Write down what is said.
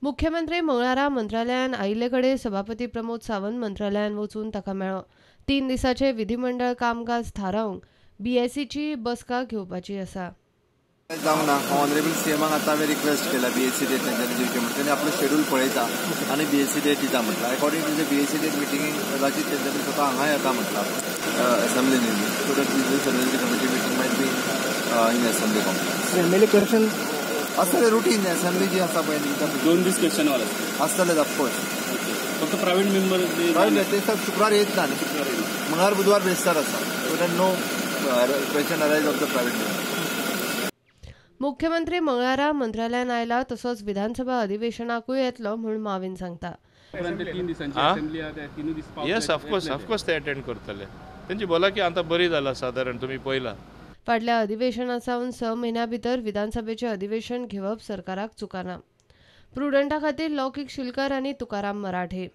मुख्यमंत्री मंगळारा मंत्रालयान आयिल्ले कडेन सभापती प्रमोद सावंत मंत्रालयान वचून ताका मेळ्ळो. 3 दिसांचे विधिमंडळ कामकाज थारावंक बीएसीची बसका घेवपाची आसा. जावंक ना. ऑनरेबल सीएमाक आतां हांवें रिक्वेस्ट केला बीएसी डेट तेंच्यांनी दिवचे म्हणून. तेणी आपलो शेड्यूल पळयता आनी बीएसी डेट दिता म्हटला. According to the BAC date मिटिंगेक कदाचित तेंच्यांनी स्वता हांगा येता म्हटला असेंब्लीन येवन. So that business service committee meeting might be in assembly complex. MLA question आसतलें रुटीन असेंब्ली जी आसा पळय 2 दीस क्वेश्चन आवर आसतलें ऑफकोर्स. फक्त प्रायव्हेट मेंबर ते शुक्रार येत ना न्ही. मंगळार बुधवार बेस्तार आसा. So that no question arise of the private member. मुख्यमंत्री मंगळारा मंत्रालयान आयला तसोच विधानसभा अधिवेशनाकूय येतलो म्हूण माविन सांगता. येस ऑफकोर्स ते अटेंड करतले. तेंची भलायकी आतां बरी जाला सादारण तुमी पळयला. फाटल्या अधिवेशनासावन 6 म्हयन्या भितर विधानसभेचें अधिवेशन घेवप सरकाराक चुकना. प्रुडंटा खातीर लौकीक शिलकर आनी तुकाराम मराठे.